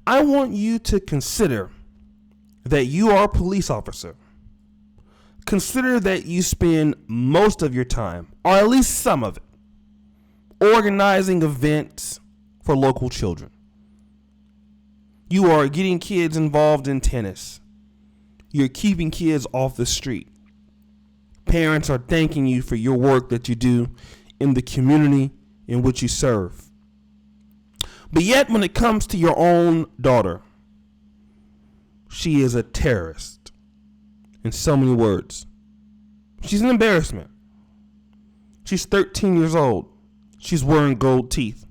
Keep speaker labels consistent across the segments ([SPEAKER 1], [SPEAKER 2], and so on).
[SPEAKER 1] I want you to consider that you are a police officer. Consider that you spend most of your time, or at least some of it, organizing events for local children. You are getting kids involved in tennis. You're keeping kids off the street. Parents are thanking you for your work that you do in the community in which you serve. But yet, when it comes to your own daughter, she is a terrorist. In so many words. She's an embarrassment. She's 13 years old. She's wearing gold teeth.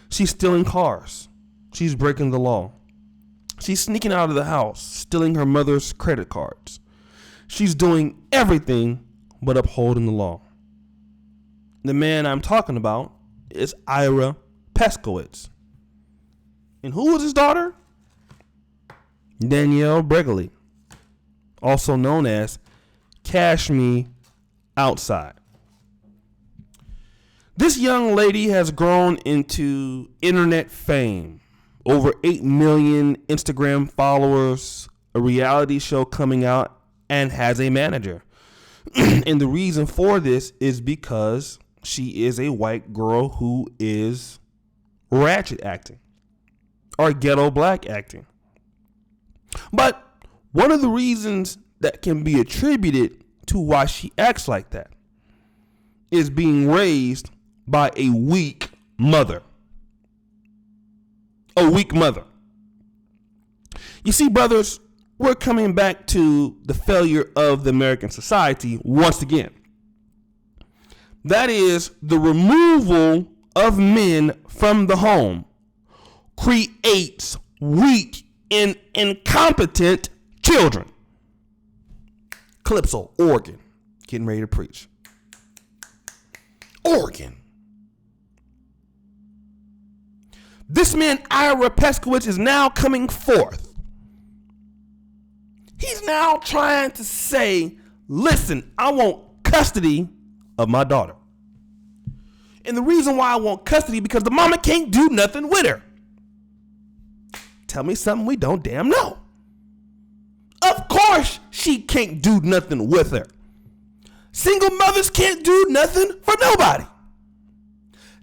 [SPEAKER 1] She's stealing cars. She's breaking the law. She's sneaking out of the house, stealing her mother's credit cards. She's doing everything but upholding the law. The man I'm talking about is Ira Peskowitz. And who was his daughter? Danielle Bregoli, also known as Cash Me Outside. This young lady has grown into internet fame. Over 8 million Instagram followers, a reality show coming out, and has a manager. And the reason for this is because she is a white girl who is ratchet acting or ghetto black acting. But one of the reasons that can be attributed to why she acts like that is being raised by a weak mother. A weak mother. You see, brothers, we're coming back to the failure of the American society once again. That is, the removal of men from the home creates weak and incompetent children. Calypso, Oregon, getting ready to preach. Oregon. This man, Ira Peskowitz, is now coming forth. He's now trying to say, listen, I want custody of my daughter. And the reason why I want custody because the mama can't do nothing with her. Tell me something we don't damn know. Of course she can't do nothing with her. Single mothers can't do nothing for nobody.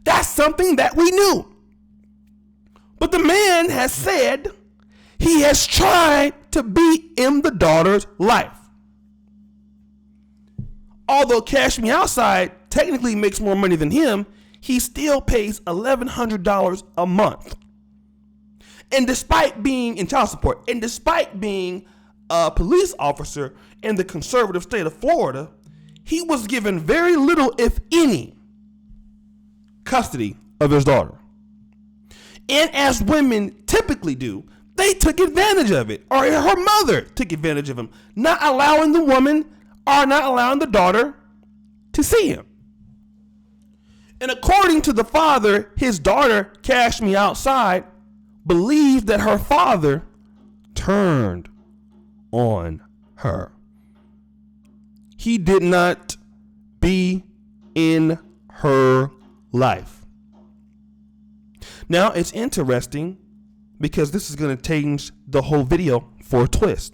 [SPEAKER 1] That's something that we knew. But the man has said he has tried to be in the daughter's life. Although Cash Me Outside technically makes more money than him, he still pays $1,100 a month. And despite being in child support, and despite being a police officer in the conservative state of Florida, he was given very little, if any, custody of his daughter. And as women typically do, they took advantage of it, or her mother took advantage of him, not allowing the woman or not allowing the daughter to see him. And according to the father, his daughter, Cash Me Outside, believed that her father turned on her. He did not be in her life. Now, it's interesting because this is going to change the whole video for a twist.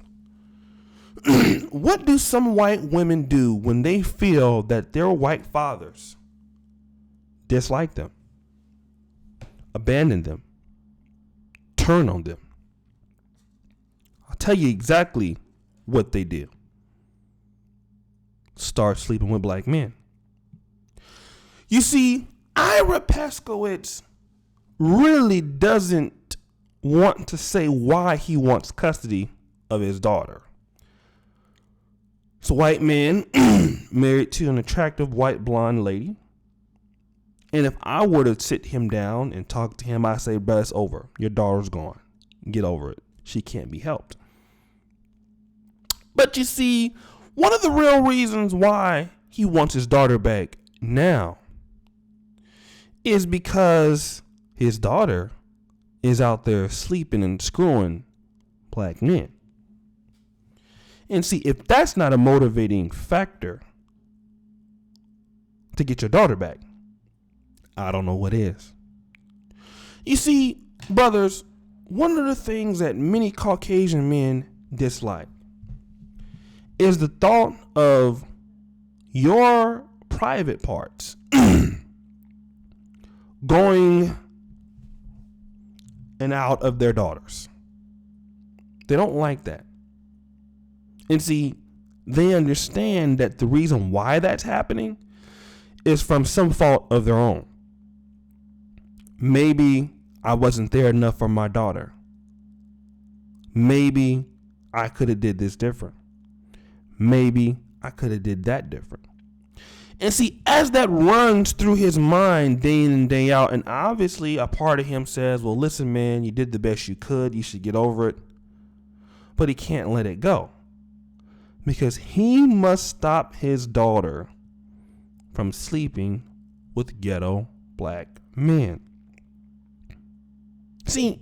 [SPEAKER 1] What do some white women do when they feel that their white fathers dislike them, abandon them, turn on them? I'll tell you exactly what they do. Start sleeping with black men. You see, Ira Peskowitz really doesn't want to say why he wants custody of his daughter. It's a white man married to an attractive white blonde lady. And if I were to sit him down and talk to him, I say, bro, it's over. Your daughter's gone. Get over it. She can't be helped. But you see, one of the real reasons why he wants his daughter back now is because his daughter is out there sleeping and screwing black men. And see, if that's not a motivating factor to get your daughter back, I don't know what is. You see, brothers, one of the things that many Caucasian men dislike is the thought of your private parts going and out of their daughters. They don't like that. And see, they understand that the reason why that's happening is from some fault of their own. Maybe I wasn't there enough for my daughter. Maybe I could have did this different. Maybe I could have did that different. And see, as that runs through his mind day in and day out, and obviously a part of him says, well, listen, man, you did the best you could. You should get over it. But he can't let it go because he must stop his daughter from sleeping with ghetto black men. See,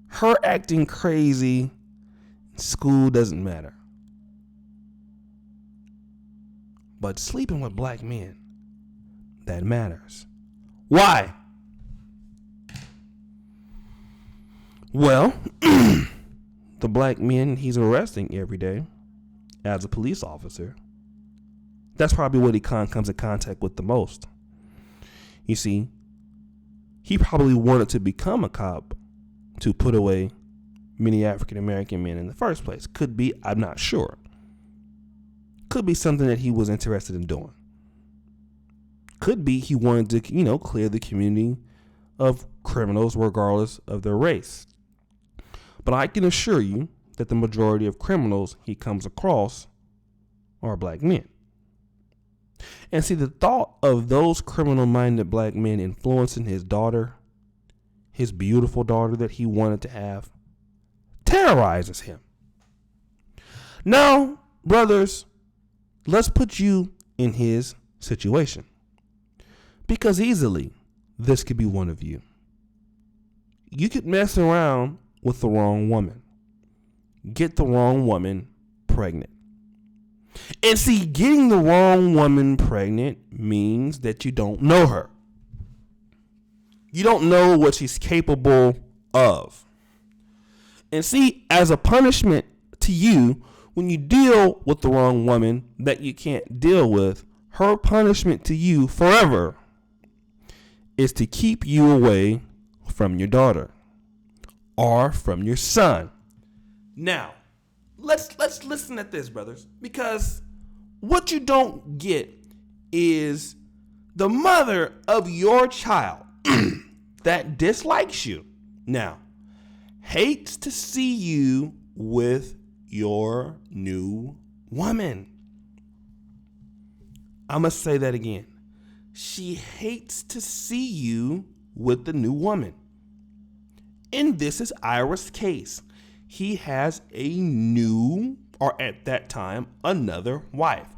[SPEAKER 1] her acting crazy in school doesn't matter. But sleeping with black men, that matters. Why? Well, the black men he's arresting every day as a police officer, that's probably what he comes in contact with the most. You see, he probably wanted to become a cop to put away many African American men in the first place. Could be, I'm not sure. Could be something that he was interested in doing. Could be he wanted to, clear the community of criminals regardless of their race. But I can assure you that the majority of criminals he comes across are black men. And see, the thought of those criminal-minded black men influencing his daughter, his beautiful daughter that he wanted to have, terrorizes him. Now, brothers, let's put you in his situation. Because easily, this could be one of you. You could mess around with the wrong woman. Get the wrong woman pregnant. And see, getting the wrong woman pregnant means that you don't know her. You don't know what she's capable of. And see, as a punishment to you, when you deal with the wrong woman that you can't deal with, her punishment to you forever is to keep you away from your daughter or from your son. Now, let's listen at this, brothers, because what you don't get is the mother of your child that dislikes you now hates to see you with your new woman. I must say that again. She hates to see you with the new woman. And this is Ira's case. He has a new, or at that time, another wife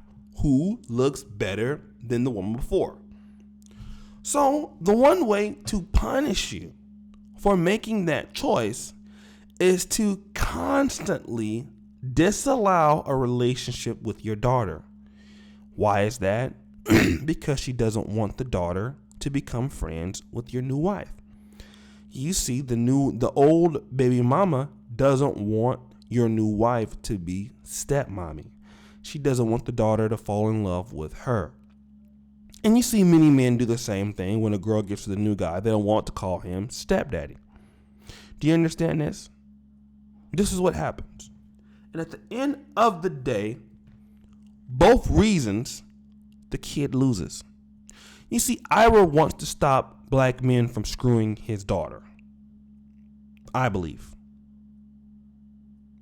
[SPEAKER 1] who looks better than the woman before. So the one way to punish you for making that choice is to constantly disallow a relationship with your daughter. Why is that? Because she doesn't want the daughter to become friends with your new wife. You see, the old baby mama doesn't want your new wife to be stepmommy. She doesn't want the daughter to fall in love with her. And you see many men do the same thing when a girl gets to the new guy. They don't want to call him stepdaddy. Do you understand this? This is what happens. And at the end of the day, both reasons, the kid loses. You see, Ira wants to stop black men from screwing his daughter, I believe.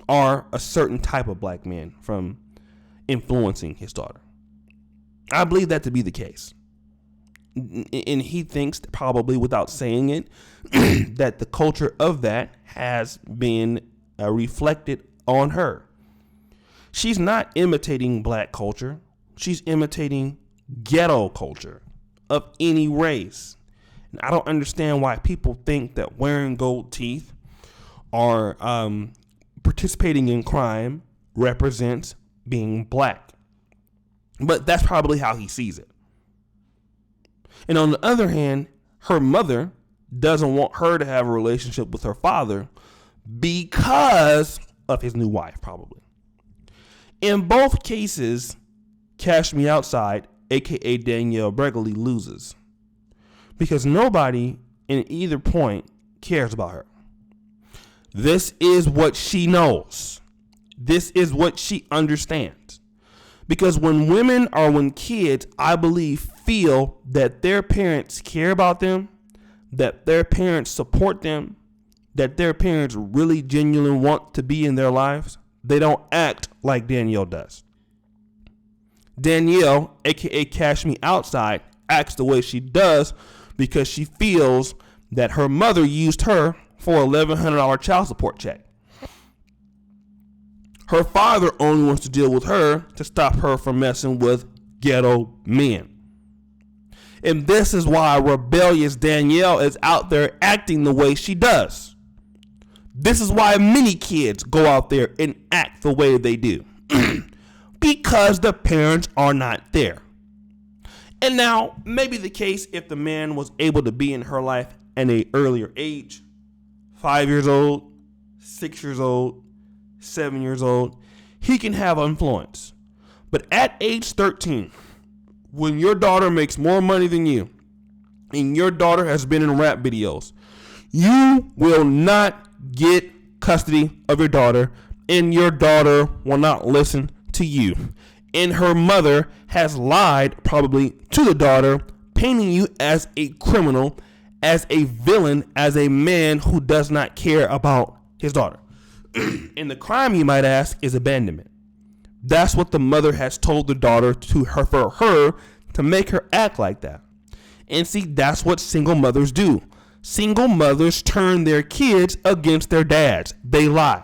[SPEAKER 1] Or a certain type of black man from influencing his daughter. I believe that to be the case. And he thinks, probably without saying it, that the culture of that has been reflected on her. She's not imitating black culture. She's imitating ghetto culture of any race. And I don't understand why people think that wearing gold teeth or participating in crime represents being black. But that's probably how he sees it. And on the other hand, her mother doesn't want her to have a relationship with her father because of his new wife, probably. In both cases, Cash Me Outside, aka Danielle Bregoli, loses because nobody in either point cares about her. This is what she knows. This is what she understands. Because when kids, I believe, feel that their parents care about them, that their parents support them, that their parents really genuinely want to be in their lives, they don't act like Danielle does. Danielle, aka Cash Me Outside, acts the way she does because she feels that her mother used her for a $1,100 child support check. Her father only wants to deal with her to stop her from messing with ghetto men. And this is why rebellious Danielle is out there acting the way she does. This is why many kids go out there and act the way they do. Because the parents are not there. And now, maybe the case if the man was able to be in her life at an earlier age, 5 years old, 6 years old, 7 years old, he can have influence. But at age 13, when your daughter makes more money than you, and your daughter has been in rap videos, you will not get custody of your daughter, and your daughter will not listen to you. And her mother has lied probably to the daughter, painting you as a criminal, as a villain, as a man who does not care about his daughter. And the crime, you might ask, is abandonment. That's what the mother has told the daughter for her to make her act like that. And see, that's what single mothers do. Single mothers turn their kids against their dads. They lie.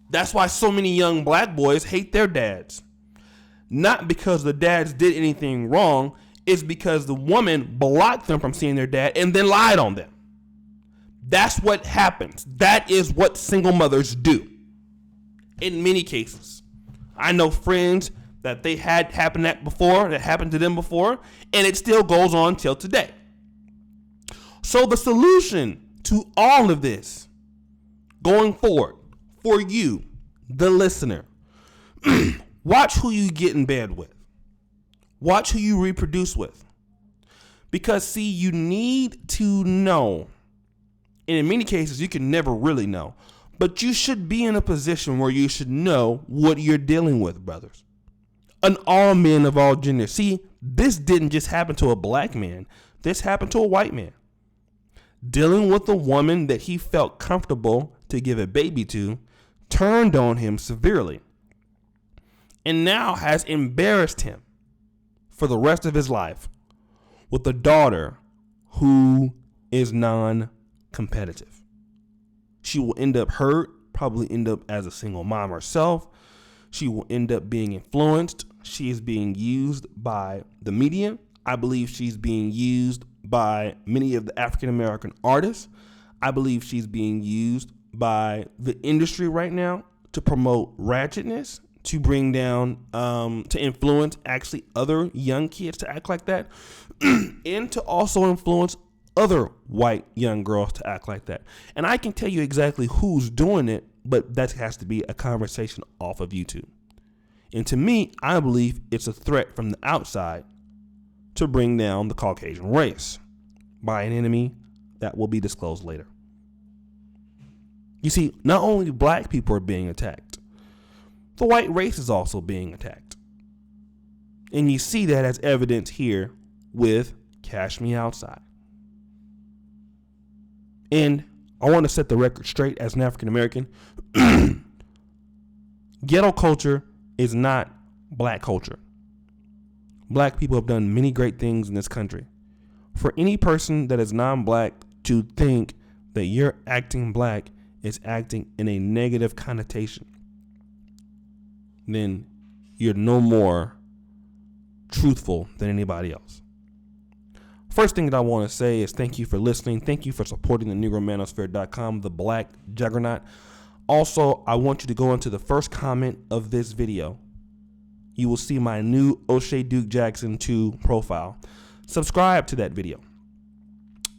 [SPEAKER 1] That's why so many young black boys hate their dads. Not because the dads did anything wrong. It's because the woman blocked them from seeing their dad and then lied on them. That's what happens. That is what single mothers do. In many cases. I know friends that they had happened to them before, and it still goes on till today. So the solution to all of this going forward for you, the listener, watch who you get in bed with. Watch who you reproduce with. Because, see, you need to know, and in many cases, you can never really know, but you should be in a position where you should know what you're dealing with, brothers. And all men of all genders. See, this didn't just happen to a black man. This happened to a white man. Dealing with a woman that he felt comfortable to give a baby to turned on him severely and now has embarrassed him for the rest of his life with a daughter who is non-competitive. She will end up hurt, probably end up as a single mom herself. She will end up being influenced. She is being used by the media. I believe she's being used by many of the African-American artists. I believe she's being used by the industry right now to promote ratchetness, to bring down, to influence actually other young kids to act like that, and to also influence other white young girls to act like that. And I can tell you exactly who's doing it, but that has to be a conversation off of YouTube. And to me, I believe it's a threat from the outside to bring down the Caucasian race by an enemy that will be disclosed later. You see, not only black people are being attacked, the white race is also being attacked. And you see that as evidence here with Cash Me Outside. And I want to set the record straight as an African American. Ghetto culture is not black culture. Black people have done many great things in this country. For any person that is non-black to think that you're acting black is acting in a negative connotation, then you're no more truthful than anybody else. First thing that I want to say is thank you for listening. Thank you for supporting the NegroManosphere.com, the black juggernaut. Also, I want you to go into the first comment of this video. You will see my new O'Shea Duke Jackson 2 profile. Subscribe to that video.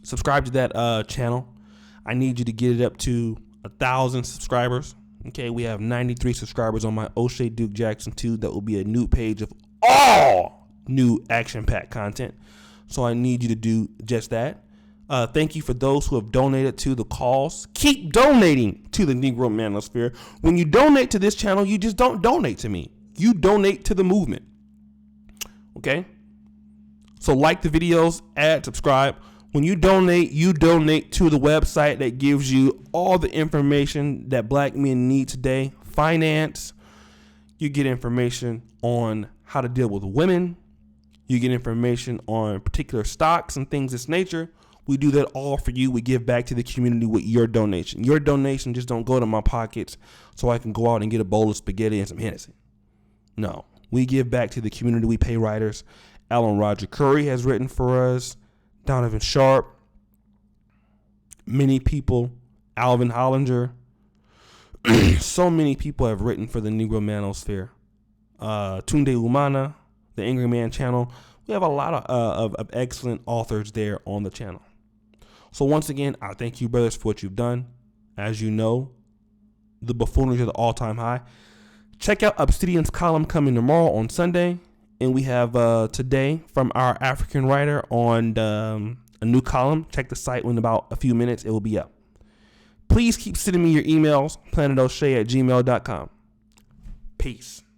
[SPEAKER 1] subscribe to that channel. I need you to get it up to 1,000 subscribers. Okay, we have 93 subscribers on my O'Shea Duke Jackson 2. That will be a new page of all new action-packed content. So I need you to do just that. Thank you for those who have donated to the cause. Keep donating to the Negro Manosphere. When you donate to this channel, you just don't donate to me. You donate to the movement. Okay? So like the videos, add, subscribe. When you donate to the website that gives you all the information that black men need today. Finance. You get information on how to deal with women. You get information on particular stocks and things of this nature. We do that all for you. We give back to the community with your donation. Your donation just don't go to my pockets so I can go out and get a bowl of spaghetti and some Hennessy. No, we give back to the community. We pay writers. Alan Roger Curry has written for us. Donovan Sharp, many people, Alvin Hollinger, so many people have written for the Negro Manosphere. Tunde Umana, the Angry Man channel. We have a lot of excellent authors there on the channel. So once again, I thank you, brothers, for what you've done. As you know, the buffoonery is at the all-time high. Check out Obsidian's column coming tomorrow on Sunday. And we have today from our African writer on a new column. Check the site in about a few minutes. It will be up. Please keep sending me your emails, planetoshay@gmail.com. Peace.